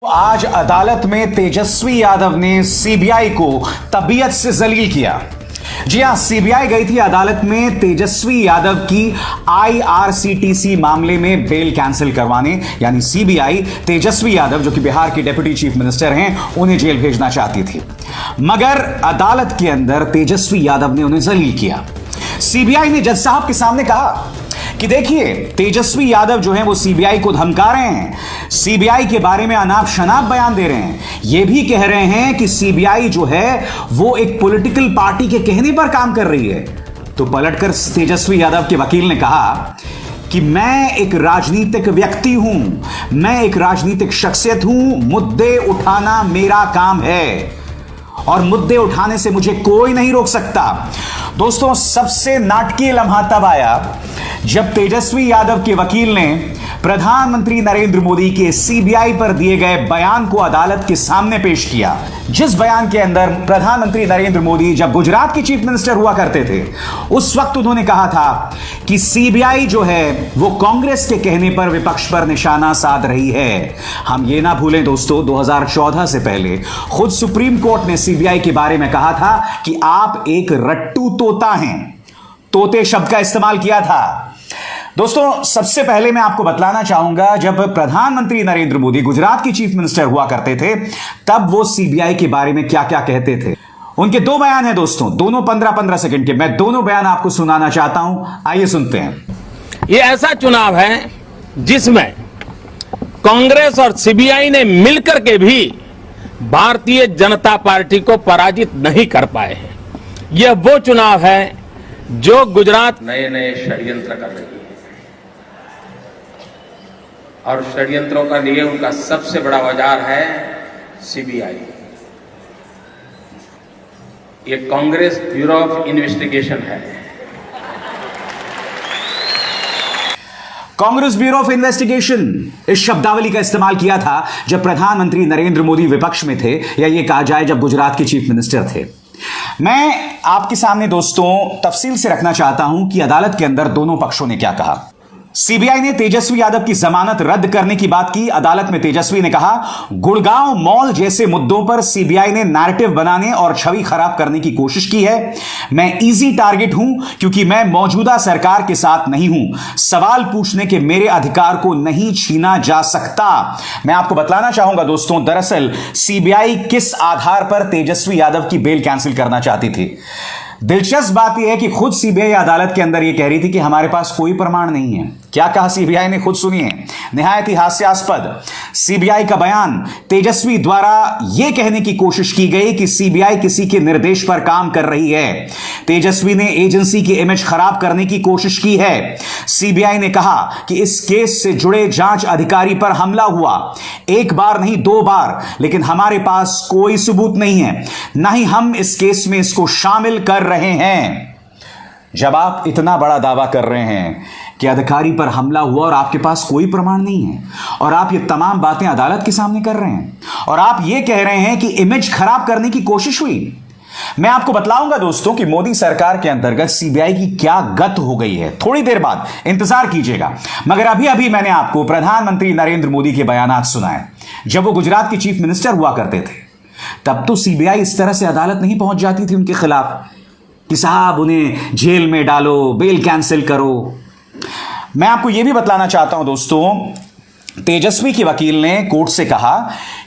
आज अदालत में तेजस्वी यादव ने सीबीआई को तबीयत से जलील किया। जी हां, सीबीआई गई थी अदालत में तेजस्वी यादव की आईआरसीटीसी मामले में बेल कैंसिल करवाने। यानी सीबीआई तेजस्वी यादव, जो कि बिहार के डिप्टी चीफ मिनिस्टर हैं, उन्हें जेल भेजना चाहती थी, मगर अदालत के अंदर तेजस्वी यादव ने उन्हें जलील किया। सीबीआई ने जज साहब के सामने कहा कि देखिए, तेजस्वी यादव जो है वो सीबीआई को धमका रहे हैं, सीबीआई के बारे में अनाप शनाप बयान दे रहे हैं, ये भी कह रहे हैं कि सीबीआई जो है वो एक पॉलिटिकल पार्टी के कहने पर काम कर रही है। तो पलटकर तेजस्वी यादव के वकील ने कहा कि मैं एक राजनीतिक व्यक्ति हूं, मैं एक राजनीतिक शख्सियत हूं, मुद्दे उठाना मेरा काम है और मुद्दे उठाने से मुझे कोई नहीं रोक सकता। दोस्तों, सबसे नाटकीय लम्हा तब आया जब तेजस्वी यादव के वकील ने प्रधानमंत्री नरेंद्र मोदी के सीबीआई पर दिए गए बयान को अदालत के सामने पेश किया, जिस बयान के अंदर प्रधानमंत्री नरेंद्र मोदी जब गुजरात के चीफ मिनिस्टर हुआ करते थे, उस वक्त उन्होंने कहा था कि सीबीआई जो है वो कांग्रेस के कहने पर विपक्ष पर निशाना साध रही है। हम ये ना भूलें दोस्तों, 2014 से पहले खुद सुप्रीम कोर्ट ने सीबीआई के बारे में कहा था कि आप एक रट्टू तोता हैं। तोते शब्द का इस्तेमाल किया था। दोस्तों, सबसे पहले मैं आपको बतलाना चाहूंगा, जब प्रधानमंत्री नरेंद्र मोदी गुजरात के चीफ मिनिस्टर हुआ करते थे, तब वो सीबीआई के बारे में क्या क्या कहते थे। उनके दो बयान हैं दोस्तों, दोनों 15-15 सेकंड के। मैं दोनों बयान आपको सुनाना चाहता हूं, आइए सुनते हैं। ये ऐसा चुनाव है जिसमें कांग्रेस और सीबीआई ने मिलकर के भी भारतीय जनता पार्टी को पराजित नहीं कर पाए हैं। यह वो चुनाव है जो गुजरात नए नए षड्यंत्र कर रही है और षड्यंत्रों का लिए उनका सबसे बड़ा औजार है सीबीआई। ये कांग्रेस ब्यूरो ऑफ इन्वेस्टिगेशन है। कांग्रेस ब्यूरो ऑफ इन्वेस्टिगेशन, इस शब्दावली का इस्तेमाल किया था जब प्रधानमंत्री नरेंद्र मोदी विपक्ष में थे, या ये कहा जाए जब गुजरात के चीफ मिनिस्टर थे। मैं आपके सामने दोस्तों तफसील से रखना चाहता हूं कि अदालत के अंदर दोनों पक्षों ने क्या कहा। सीबीआई ने तेजस्वी यादव की जमानत रद्द करने की बात की। अदालत में तेजस्वी ने कहा, गुड़गांव मॉल जैसे मुद्दों पर सीबीआई ने नैरेटिव बनाने और छवि खराब करने की कोशिश की है। मैं इजी टारगेट हूं क्योंकि मैं मौजूदा सरकार के साथ नहीं हूं। सवाल पूछने के मेरे अधिकार को नहीं छीना जा सकता। मैं आपको बतलाना चाहूंगा दोस्तों, दरअसल सीबीआई किस आधार पर तेजस्वी यादव की बेल कैंसिल करना चाहती थी। दिलचस्प बात यह है कि खुद सीबीआई अदालत के अंदर यह कह रही थी कि हमारे पास कोई प्रमाण नहीं है। क्या कहा सीबीआई ने, खुद सुनिए, निहायत ही हास्यास्पद सीबीआई का बयान। तेजस्वी द्वारा यह कहने की कोशिश की गई कि सीबीआई किसी के निर्देश पर काम कर रही है। तेजस्वी ने एजेंसी की इमेज खराब करने की कोशिश की है। सीबीआई ने कहा कि इस केस से जुड़े जांच अधिकारी पर हमला हुआ, एक बार नहीं 2 बार, लेकिन हमारे पास कोई सबूत नहीं है, ना ही हम इस केस में इसको शामिल कर रहे हैं। जब आप इतना बड़ा दावा कर रहे हैं कि अधिकारी पर हमला हुआ और आपके पास कोई प्रमाण नहीं है, और आप ये तमाम बातें अदालत के सामने कर रहे हैं, और आप ये कह रहे हैं कि इमेज खराब करने की कोशिश हुई, मैं आपको बतलाऊंगा दोस्तों कि मोदी सरकार के अंतर्गत सीबीआई की क्या गत हो गई है। थोड़ी देर बाद, इंतजार कीजिएगा। मगर अभी अभी मैंने आपको प्रधानमंत्री नरेंद्र मोदी के बयानात सुनाए जब वो गुजरात के चीफ मिनिस्टर हुआ करते थे। तब तो सीबीआई इस तरह से अदालत नहीं पहुंच जाती थी उनके खिलाफ कि साहब उन्हें जेल में डालो, बेल कैंसिल करो। मैं आपको यह भी बतलाना चाहता हूं दोस्तों, तेजस्वी के वकील ने कोर्ट से कहा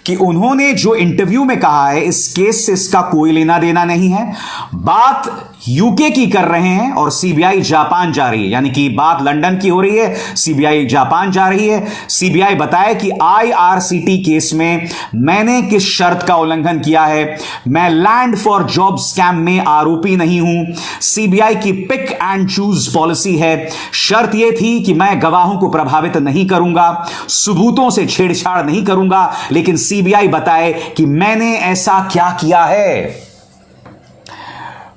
कि उन्होंने जो इंटरव्यू में कहा है, इस केस से इसका कोई लेना देना नहीं है। बात यूके की कर रहे हैं और सीबीआई जापान जा रही है, यानी कि बात लंदन की हो रही है, सीबीआई जापान जा रही है। सीबीआई बताए कि आईआरसीटी केस में मैंने किस शर्त का उल्लंघन किया है। मैं लैंड फॉर जॉब स्कैम में आरोपी नहीं हूं। सीबीआई की पिक एंड चूज पॉलिसी है। शर्त यह थी कि मैं गवाहों को प्रभावित नहीं करूंगा, सबूतों से छेड़छाड़ नहीं करूंगा, लेकिन सीबीआई बताए कि मैंने ऐसा क्या किया है।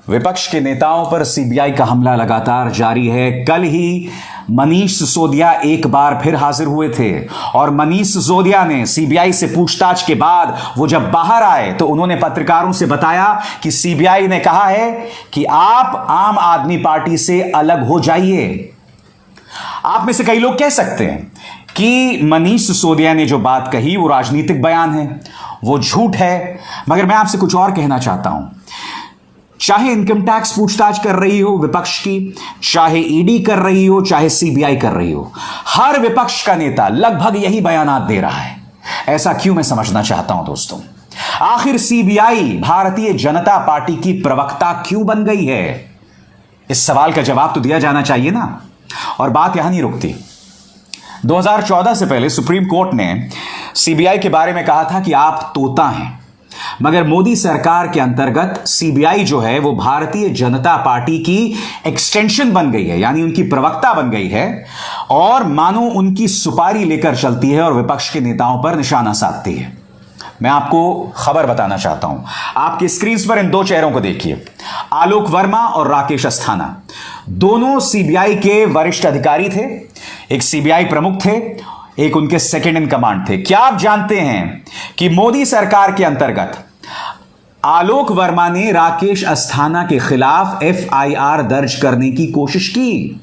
विपक्ष के नेताओं पर सीबीआई का हमला लगातार जारी है। कल ही मनीष सिसोदिया एक बार फिर हाजिर हुए थे, और मनीष सिसोदिया ने सीबीआई से पूछताछ के बाद वो जब बाहर आए तो उन्होंने पत्रकारों से बताया कि सीबीआई ने कहा है कि आप आम आदमी पार्टी से अलग हो जाइए। आप में से कई लोग कह सकते हैं कि मनीष सिसोदिया ने जो बात कही वो राजनीतिक बयान है, वो झूठ है। मगर मैं आपसे कुछ और कहना चाहता हूं। चाहे इनकम टैक्स पूछताछ कर रही हो विपक्ष की, चाहे ईडी कर रही हो, चाहे सीबीआई कर रही हो, हर विपक्ष का नेता लगभग यही बयानात दे रहा है। ऐसा क्यों, मैं समझना चाहता हूं दोस्तों। आखिर सीबीआई भारतीय जनता पार्टी की प्रवक्ता क्यों बन गई है? इस सवाल का जवाब तो दिया जाना चाहिए ना। और बात यहां नहीं रुकती। 2014 से पहले सुप्रीम कोर्ट ने सीबीआई के बारे में कहा था कि आप तोता हैं। मगर मोदी सरकार के अंतर्गत सीबीआई जो है वो भारतीय जनता पार्टी की एक्सटेंशन बन गई है, यानी उनकी प्रवक्ता बन गई है और मानो उनकी सुपारी लेकर चलती है और विपक्ष के नेताओं पर निशाना साधती है। मैं आपको खबर बताना चाहता हूं। आपकी स्क्रीन पर इन दो चेहरों को देखिए, आलोक वर्मा और राकेश अस्थाना। दोनों सीबीआई के वरिष्ठ अधिकारी थे। एक सीबीआई प्रमुख थे, एक उनके सेकंड इन कमांड थे। क्या आप जानते हैं कि मोदी सरकार के अंतर्गत आलोक वर्मा ने राकेश अस्थाना के खिलाफ एफआईआर दर्ज करने की कोशिश की?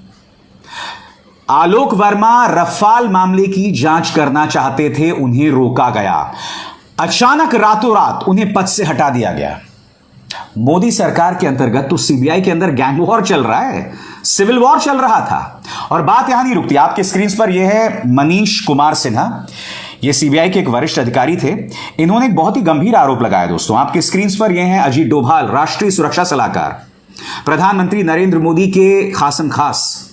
आलोक वर्मा रफाल मामले की जांच करना चाहते थे, उन्हें रोका गया। अचानक रातों रात उन्हें पद से हटा दिया गया। मोदी सरकार के अंतर्गत तो सीबीआई के अंदर गैंग वॉर चल रहा है, सिविल वॉर चल रहा था। और बात यहां नहीं रुकती। आपके स्क्रीन पर यह है मनीष कुमार सिन्हा। ये सीबीआई के एक वरिष्ठ अधिकारी थे। इन्होंने एक बहुत ही गंभीर आरोप लगाया दोस्तों। आपके स्क्रीन पर यह है अजीत डोभाल, राष्ट्रीय सुरक्षा सलाहकार, प्रधानमंत्री नरेंद्र मोदी के खासम खास।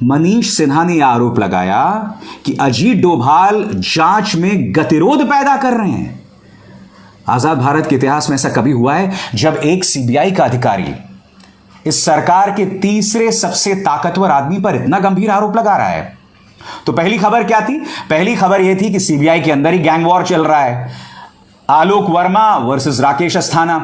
मनीष सिन्हा ने यह आरोप लगाया कि अजीत डोभाल जांच में गतिरोध पैदा कर रहे हैं। आजाद भारत के इतिहास में ऐसा कभी हुआ है जब एक सीबीआई का अधिकारी इस सरकार के तीसरे सबसे ताकतवर आदमी पर इतना गंभीर आरोप लगा रहा है? तो पहली खबर क्या थी? पहली खबर यह थी कि सीबीआई के अंदर ही गैंग वॉर चल रहा है, आलोक वर्मा वर्सेस राकेश अस्थाना,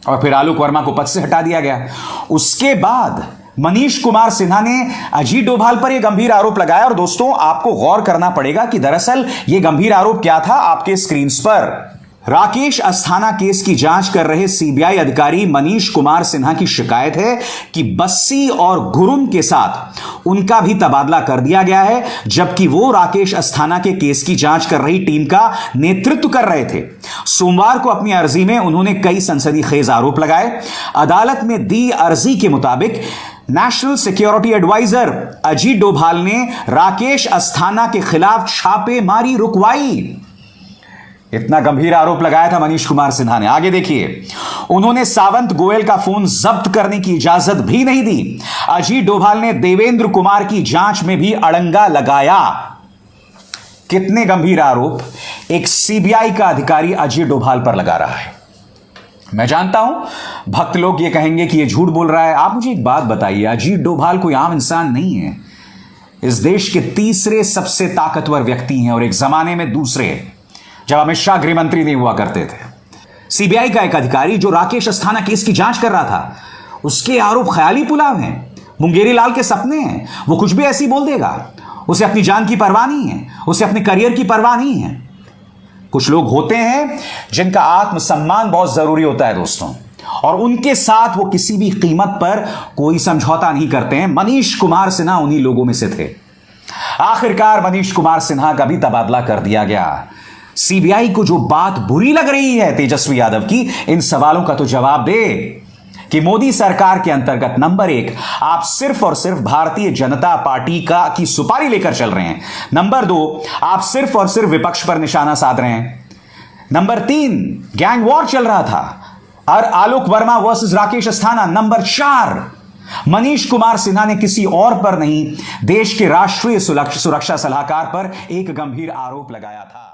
और फिर आलोक वर्मा को पद से हटा दिया गया। उसके बाद मनीष कुमार सिन्हा ने अजीत डोभाल पर यह गंभीर आरोप लगाया। और दोस्तों आपको गौर करना पड़ेगा कि दरअसल यह गंभीर आरोप क्या था। आपके स्क्रीन पर राकेश अस्थाना केस की जांच कर रहे सीबीआई अधिकारी मनीष कुमार सिन्हा की शिकायत है कि बस्सी और गुरुम के साथ उनका भी तबादला कर दिया गया है, जबकि वो राकेश अस्थाना के केस की जांच कर रही टीम का नेतृत्व कर रहे थे। सोमवार को अपनी अर्जी में उन्होंने कई सनसनीखेज आरोप लगाए। अदालत में दी अर्जी के मुताबिक national security adviser Ajit Doval ने राकेश अस्थाना के खिलाफ छापेमारी रुकवाई। इतना गंभीर आरोप लगाया था मनीष कुमार सिन्हा ने। आगे देखिए, उन्होंने सावंत गोयल का फोन जब्त करने की इजाजत भी नहीं दी। अजीत डोभाल ने देवेंद्र कुमार की जांच में भी अड़ंगा लगाया। कितने गंभीर आरोप एक सीबीआई का अधिकारी अजीत डोभाल पर लगा रहा है। मैं जानता हूं भक्त लोग ये कहेंगे कि ये झूठ बोल रहा है। आप मुझे एक बात बताइए, अजीत डोभाल कोई आम इंसान नहीं है। इस देश के तीसरे सबसे ताकतवर व्यक्ति हैं और एक जमाने में दूसरे, जब अमित शाह गृह मंत्री नहीं हुआ करते थे। सीबीआई का एक अधिकारी जो राकेश अस्थाना केस की जांच कर रहा था, उसके आरोप ख्याली पुलाव हैं, मुंगेरी लाल के सपने हैं। वो कुछ भी ऐसी बोल देगा। उसे अपनी जान की परवाह नहीं है, उसे अपने करियर की परवाह नहीं है। कुछ लोग होते हैं जिनका आत्मसम्मान बहुत जरूरी होता है दोस्तों, और उनके साथ वो किसी भी कीमत पर कोई समझौता नहीं करते हैं। मनीष कुमार सिन्हा उन्हीं लोगों में से थे। आखिरकार मनीष कुमार सिन्हा का भी तबादला कर दिया गया। सीबीआई को जो बात बुरी लग रही है तेजस्वी यादव की, इन सवालों का तो जवाब दे कि मोदी सरकार के अंतर्गत नंबर 1 आप सिर्फ और सिर्फ भारतीय जनता पार्टी की सुपारी लेकर चल रहे हैं। नंबर 2 आप सिर्फ और सिर्फ विपक्ष पर निशाना साध रहे हैं। नंबर 3 गैंग वॉर चल रहा था और आलोक वर्मा वर्सेस राकेश अस्थाना। नंबर 4 मनीष कुमार सिन्हा ने किसी और पर नहीं, देश के राष्ट्रीय सुरक्षा सलाहकार पर एक गंभीर आरोप लगाया था।